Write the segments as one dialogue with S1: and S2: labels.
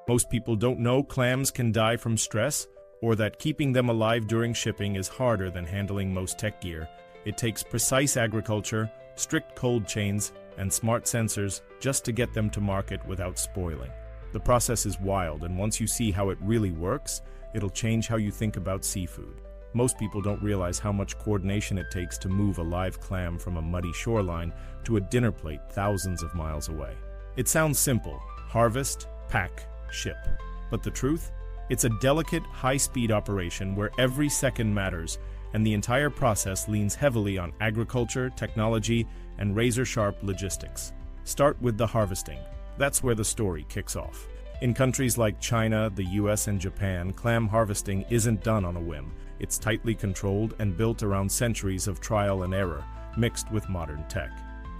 S1: Most people don't know clams can die from stress, or that keeping them alive during shipping is harder than handling most tech gear. It takes precise agriculture, strict cold chains, and smart sensors just to get them to market without spoiling. The process is wild, and once you see how it really works, it'll change how you think about seafood. Most people don't realize how much coordination it takes to move a live clam from a muddy shoreline to a dinner plate thousands of miles away. It sounds simple: harvest, pack, ship. But the truth? It's a delicate, high-speed operation where every second matters, and the entire process leans heavily on agriculture, technology, and razor-sharp logistics. Start with the harvesting. That's where the story kicks off. In countries like China, the US, and Japan, clam harvesting isn't done on a whim. It's tightly controlled and built around centuries of trial and error, mixed with modern tech.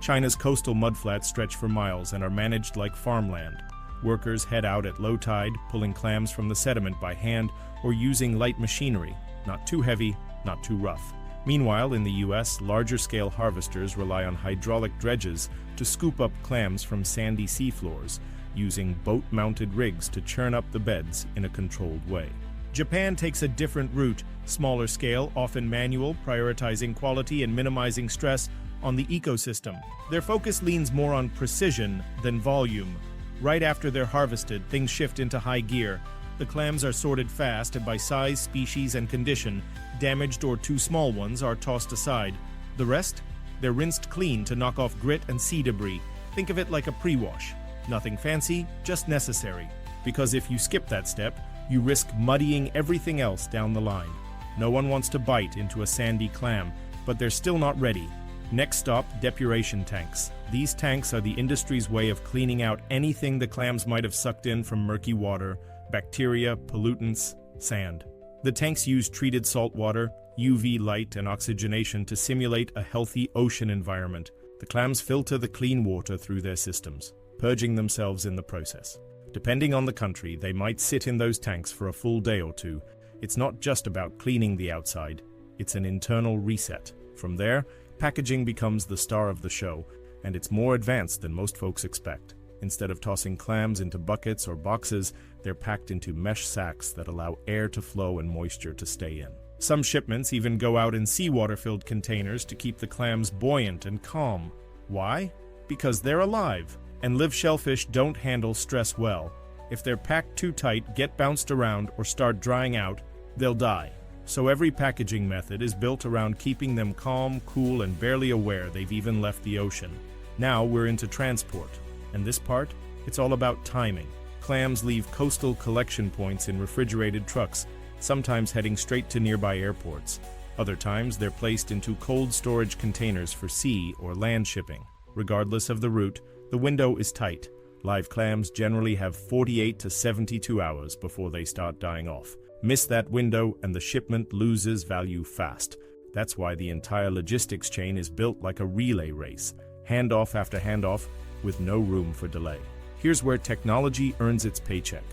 S1: China's coastal mudflats stretch for miles and are managed like farmland. Workers head out at low tide, pulling clams from the sediment by hand or using light machinery, not too heavy, not too rough. Meanwhile, in the US, larger-scale harvesters rely on hydraulic dredges to scoop up clams from sandy seafloors, using boat-mounted rigs to churn up the beds in a controlled way. Japan takes a different route, smaller scale, often manual, prioritizing quality and minimizing stress on the ecosystem. Their focus leans more on precision than volume. Right after they're harvested, things shift into high gear. The clams are sorted fast and by size, species, and condition. Damaged or too small ones are tossed aside. The rest? They're rinsed clean to knock off grit and sea debris. Think of it like a pre-wash. Nothing fancy, just necessary. Because if you skip that step, you risk muddying everything else down the line. No one wants to bite into a sandy clam, but they're still not ready. Next stop, depuration tanks. These tanks are the industry's way of cleaning out anything the clams might have sucked in from murky water, bacteria, pollutants, sand. The tanks use treated salt water, UV light, and oxygenation to simulate a healthy ocean environment. The clams filter the clean water through their systems, purging themselves in the process. Depending on the country, they might sit in those tanks for a full day or two. It's not just about cleaning the outside, it's an internal reset. From there, packaging becomes the star of the show, and it's more advanced than most folks expect. Instead of tossing clams into buckets or boxes, they're packed into mesh sacks that allow air to flow and moisture to stay in. Some shipments even go out in seawater-filled containers to keep the clams buoyant and calm. Why? Because they're alive, and live shellfish don't handle stress well. If they're packed too tight, get bounced around, or start drying out, they'll die. So every packaging method is built around keeping them calm, cool, and barely aware they've even left the ocean. Now we're into transport. And this part? It's all about timing. Clams leave coastal collection points in refrigerated trucks, sometimes heading straight to nearby airports. Other times, they're placed into cold storage containers for sea or land shipping. Regardless of the route, the window is tight. Live clams generally have 48 to 72 hours before they start dying off. Miss that window and the shipment loses value fast. That's why the entire logistics chain is built like a relay race, handoff after handoff, with no room for delay. Here's where technology earns its paycheck.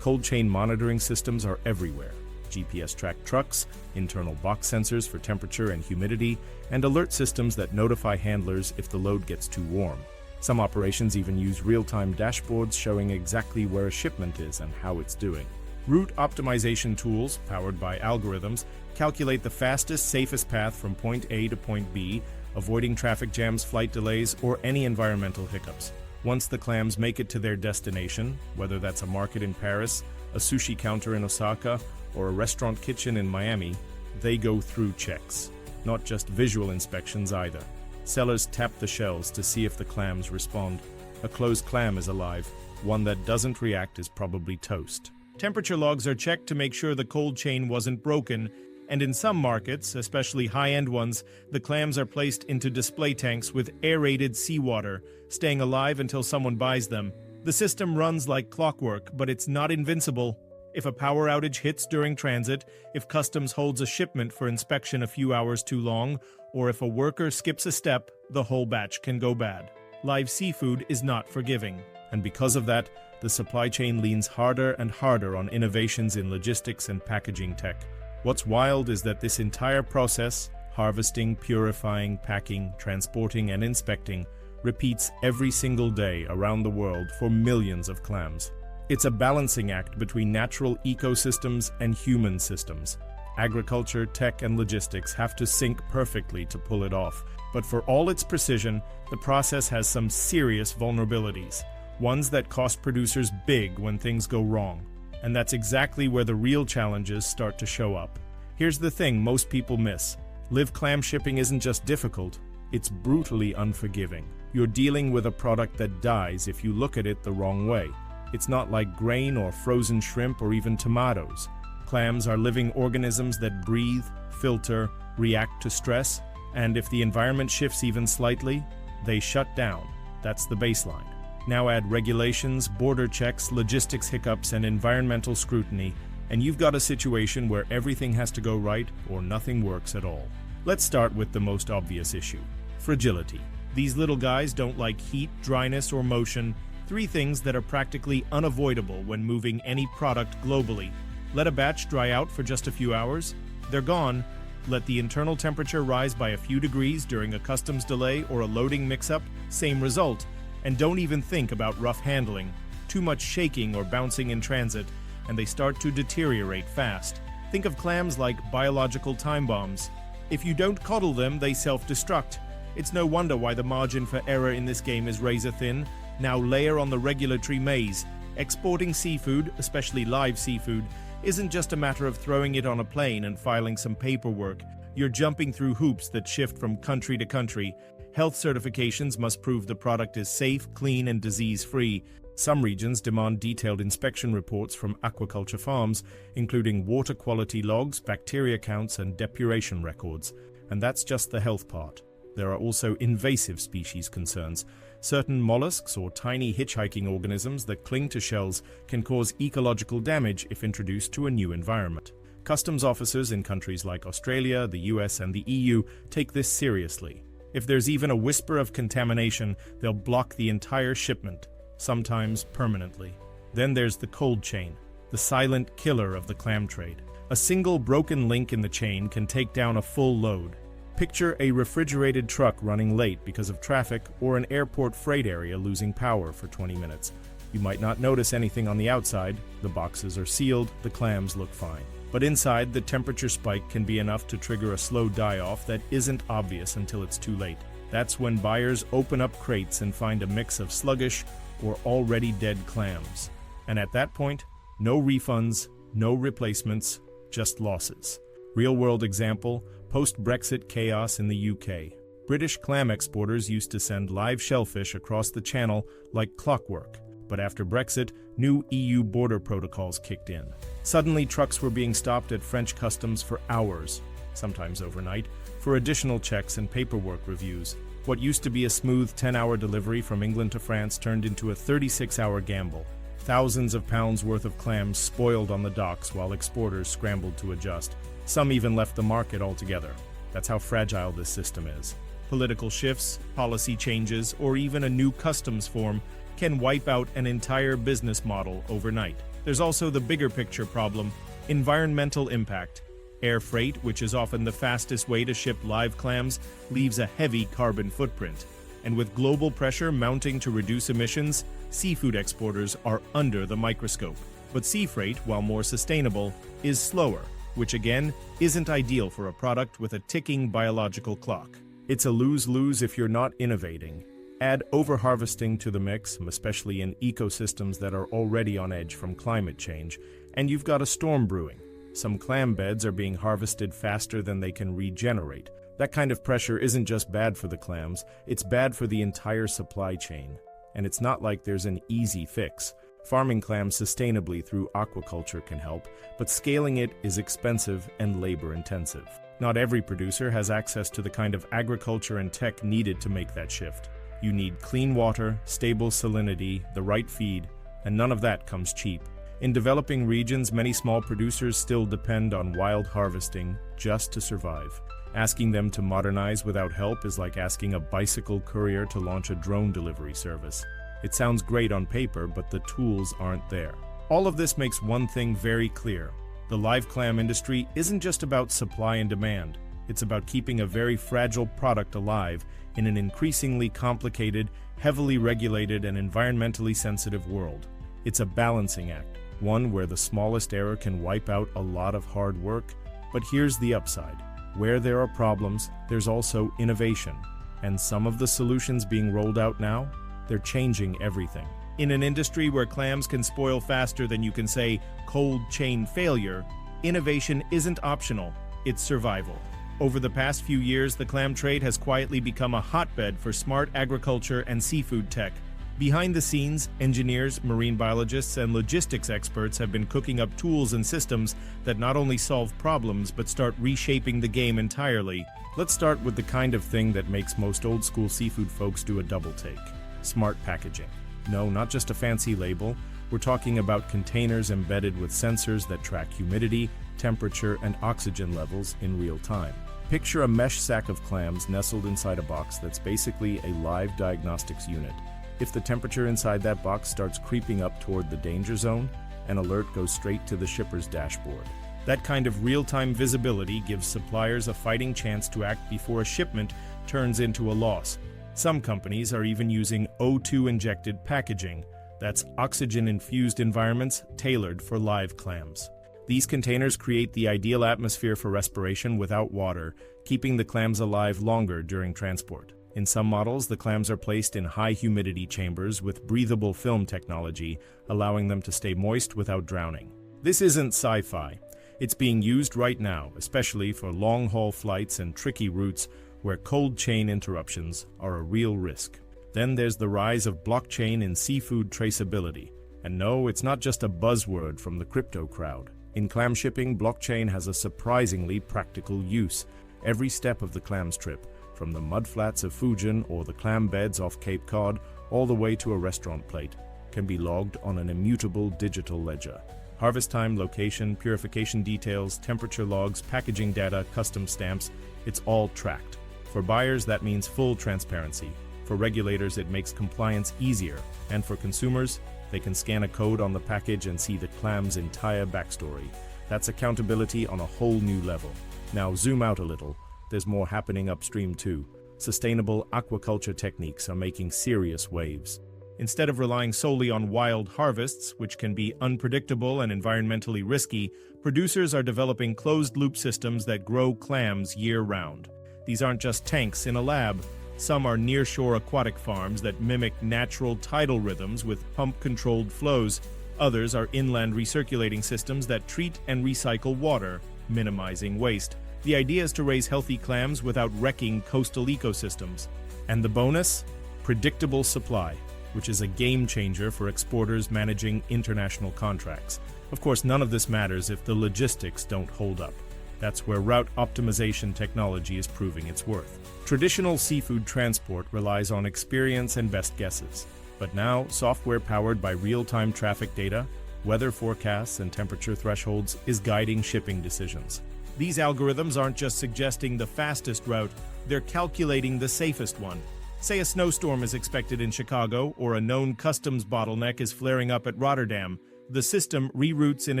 S1: Cold chain monitoring systems are everywhere. GPS-tracked trucks, internal box sensors for temperature and humidity, and alert systems that notify handlers if the load gets too warm. Some operations even use real-time dashboards showing exactly where a shipment is and how it's doing. Route optimization tools, powered by algorithms, calculate the fastest, safest path from point A to point B, avoiding traffic jams, flight delays, or any environmental hiccups. Once the clams make it to their destination, whether that's a market in Paris, a sushi counter in Osaka, or a restaurant kitchen in Miami, they go through checks. Not just visual inspections either. Sellers tap the shells to see if the clams respond. A closed clam is alive. One that doesn't react is probably toast. Temperature logs are checked to make sure the cold chain wasn't broken, and in some markets, especially high-end ones, the clams are placed into display tanks with aerated seawater, staying alive until someone buys them. The system runs like clockwork, but it's not invincible. If a power outage hits during transit, if customs holds a shipment for inspection a few hours too long, or if a worker skips a step, the whole batch can go bad. Live seafood is not forgiving, and because of that, the supply chain leans harder and harder on innovations in logistics and packaging tech. What's wild is that this entire process, harvesting, purifying, packing, transporting, and inspecting, repeats every single day around the world for millions of clams. It's a balancing act between natural ecosystems and human systems. Agriculture, tech, and logistics have to sync perfectly to pull it off. But for all its precision, the process has some serious vulnerabilities, ones that cost producers big when things go wrong. And that's exactly where the real challenges start to show up. Here's the thing most people miss. Live clam shipping isn't just difficult, it's brutally unforgiving. You're dealing with a product that dies if you look at it the wrong way. It's not like grain or frozen shrimp or even tomatoes. Clams are living organisms that breathe, filter, react to stress, and if the environment shifts even slightly, they shut down. That's the baseline. Now add regulations, border checks, logistics hiccups, and environmental scrutiny, and you've got a situation where everything has to go right or nothing works at all. Let's start with the most obvious issue: fragility. These little guys don't like heat, dryness, or motion, three things that are practically unavoidable when moving any product globally. Let a batch dry out for just a few hours, they're gone. Let the internal temperature rise by a few degrees during a customs delay or a loading mix-up, same result. And don't even think about rough handling. Too much shaking or bouncing in transit, and they start to deteriorate fast. Think of clams like biological time bombs. If you don't coddle them, they self-destruct. It's no wonder why the margin for error in this game is razor thin. Now layer on the regulatory maze. Exporting seafood, especially live seafood, isn't just a matter of throwing it on a plane and filing some paperwork. You're jumping through hoops that shift from country to country. Health certifications must prove the product is safe, clean, and disease-free. Some regions demand detailed inspection reports from aquaculture farms, including water quality logs, bacteria counts, and depuration records. And that's just the health part. There are also invasive species concerns. Certain mollusks or tiny hitchhiking organisms that cling to shells can cause ecological damage if introduced to a new environment. Customs officers in countries like Australia, the US, and the EU take this seriously. If there's even a whisper of contamination, they'll block the entire shipment, sometimes permanently. Then there's the cold chain, the silent killer of the clam trade. A single broken link in the chain can take down a full load. Picture a refrigerated truck running late because of traffic or an airport freight area losing power for 20 minutes. You might not notice anything on the outside, the boxes are sealed, the clams look fine. But inside, the temperature spike can be enough to trigger a slow die-off that isn't obvious until it's too late. That's when buyers open up crates and find a mix of sluggish or already dead clams. And at that point, no refunds, no replacements, just losses. Real-world example, post-Brexit chaos in the UK. British clam exporters used to send live shellfish across the channel like clockwork. But after Brexit, new EU border protocols kicked in. Suddenly, trucks were being stopped at French customs for hours, sometimes overnight, for additional checks and paperwork reviews. What used to be a smooth 10-hour delivery from England to France turned into a 36-hour gamble. Thousands of pounds worth of clams spoiled on the docks while exporters scrambled to adjust. Some even left the market altogether. That's how fragile this system is. Political shifts, policy changes, or even a new customs form can wipe out an entire business model overnight. There's also the bigger picture problem: environmental impact. Air freight, which is often the fastest way to ship live clams, leaves a heavy carbon footprint. And with global pressure mounting to reduce emissions, seafood exporters are under the microscope. But sea freight, while more sustainable, is slower, which again isn't ideal for a product with a ticking biological clock. It's a lose-lose if you're not innovating. Add overharvesting to the mix, especially in ecosystems that are already on edge from climate change, and you've got a storm brewing. Some clam beds are being harvested faster than they can regenerate. That kind of pressure isn't just bad for the clams, it's bad for the entire supply chain. And it's not like there's an easy fix. Farming clams sustainably through aquaculture can help, but scaling it is expensive and labor-intensive. Not every producer has access to the kind of agriculture and tech needed to make that shift. You need clean water, stable salinity, the right feed, and none of that comes cheap. In developing regions, many small producers still depend on wild harvesting just to survive. Asking them to modernize without help is like asking a bicycle courier to launch a drone delivery service. It sounds great on paper, but the tools aren't there. All of this makes one thing very clear. The live clam industry isn't just about supply and demand. It's about keeping a very fragile product alive in an increasingly complicated, heavily regulated, and environmentally sensitive world. It's a balancing act, one where the smallest error can wipe out a lot of hard work. But here's the upside. Where there are problems, there's also innovation. And some of the solutions being rolled out now, they're changing everything. In an industry where clams can spoil faster than you can say cold chain failure, innovation isn't optional, it's survival. Over the past few years, the clam trade has quietly become a hotbed for smart agriculture and seafood tech. Behind the scenes, engineers, marine biologists, and logistics experts have been cooking up tools and systems that not only solve problems but start reshaping the game entirely. Let's start with the kind of thing that makes most old-school seafood folks do a double take: smart packaging. No, not just a fancy label. We're talking about containers embedded with sensors that track humidity, temperature, and oxygen levels in real time. Picture a mesh sack of clams nestled inside a box that's basically a live diagnostics unit. If the temperature inside that box starts creeping up toward the danger zone, an alert goes straight to the shipper's dashboard. That kind of real-time visibility gives suppliers a fighting chance to act before a shipment turns into a loss. Some companies are even using O2-injected packaging. That's oxygen-infused environments tailored for live clams. These containers create the ideal atmosphere for respiration without water, keeping the clams alive longer during transport. In some models, the clams are placed in high-humidity chambers with breathable film technology, allowing them to stay moist without drowning. This isn't sci-fi. It's being used right now, especially for long-haul flights and tricky routes where cold chain interruptions are a real risk. Then there's the rise of blockchain in seafood traceability. And no, it's not just a buzzword from the crypto crowd. In clam shipping, blockchain has a surprisingly practical use. Every step of the clams trip, from the mudflats of Fujian or the clam beds off Cape Cod, all the way to a restaurant plate, can be logged on an immutable digital ledger. Harvest time, location, purification details, temperature logs, packaging data, custom stamps, it's all tracked. For buyers, that means full transparency. For regulators, it makes compliance easier. And for consumers, they can scan a code on the package and see the clam's entire backstory. That's accountability on a whole new level. Now zoom out a little. There's more happening upstream too. Sustainable aquaculture techniques are making serious waves. Instead of relying solely on wild harvests, which can be unpredictable and environmentally risky, producers are developing closed-loop systems that grow clams year-round. These aren't just tanks in a lab. Some are nearshore aquatic farms that mimic natural tidal rhythms with pump-controlled flows. Others are inland recirculating systems that treat and recycle water, minimizing waste. The idea is to raise healthy clams without wrecking coastal ecosystems. And the bonus? Predictable supply, which is a game changer for exporters managing international contracts. Of course, none of this matters if the logistics don't hold up. That's where route optimization technology is proving its worth. Traditional seafood transport relies on experience and best guesses. But now, software powered by real-time traffic data, weather forecasts, and temperature thresholds is guiding shipping decisions. These algorithms aren't just suggesting the fastest route, they're calculating the safest one. Say a snowstorm is expected in Chicago, or a known customs bottleneck is flaring up at Rotterdam. The system reroutes in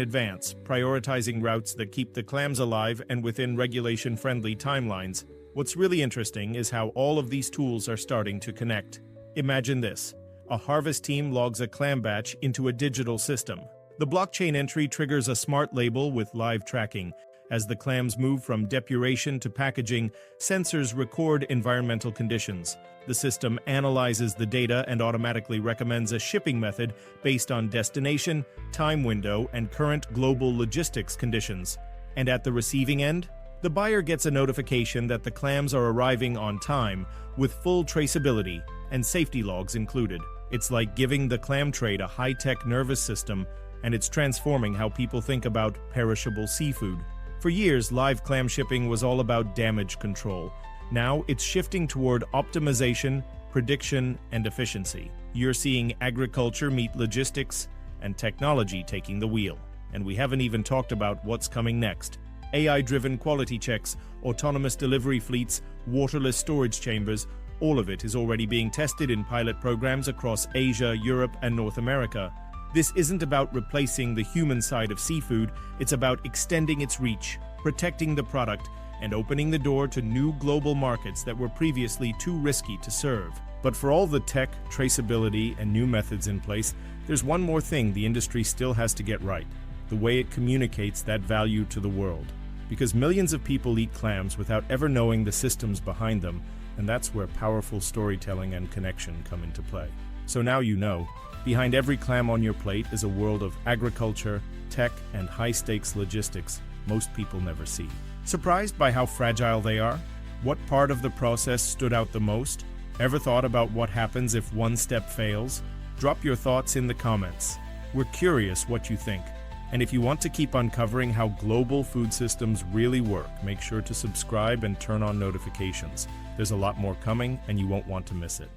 S1: advance, prioritizing routes that keep the clams alive and within regulation-friendly timelines. What's really interesting is how all of these tools are starting to connect. Imagine this. A harvest team logs a clam batch into a digital system. The blockchain entry triggers a smart label with live tracking. As the clams move from depuration to packaging, sensors record environmental conditions. The system analyzes the data and automatically recommends a shipping method based on destination, time window, and current global logistics conditions. And at the receiving end, the buyer gets a notification that the clams are arriving on time, with full traceability and safety logs included. It's like giving the clam trade a high-tech nervous system, and it's transforming how people think about perishable seafood. For years, live clam shipping was all about damage control. Now, it's shifting toward optimization, prediction, and efficiency. You're seeing agriculture meet logistics and technology taking the wheel. And we haven't even talked about what's coming next. AI-driven quality checks, autonomous delivery fleets, waterless storage chambers, all of it is already being tested in pilot programs across Asia, Europe, and North America. This isn't about replacing the human side of seafood, it's about extending its reach, protecting the product, and opening the door to new global markets that were previously too risky to serve. But for all the tech, traceability, and new methods in place, there's one more thing the industry still has to get right: the way it communicates that value to the world. Because millions of people eat clams without ever knowing the systems behind them, and that's where powerful storytelling and connection come into play. So now you know, behind every clam on your plate is a world of agriculture, tech, and high-stakes logistics most people never see. Surprised by how fragile they are? What part of the process stood out the most? Ever thought about what happens if one step fails? Drop your thoughts in the comments. We're curious what you think. And if you want to keep uncovering how global food systems really work, make sure to subscribe and turn on notifications. There's a lot more coming, and you won't want to miss it.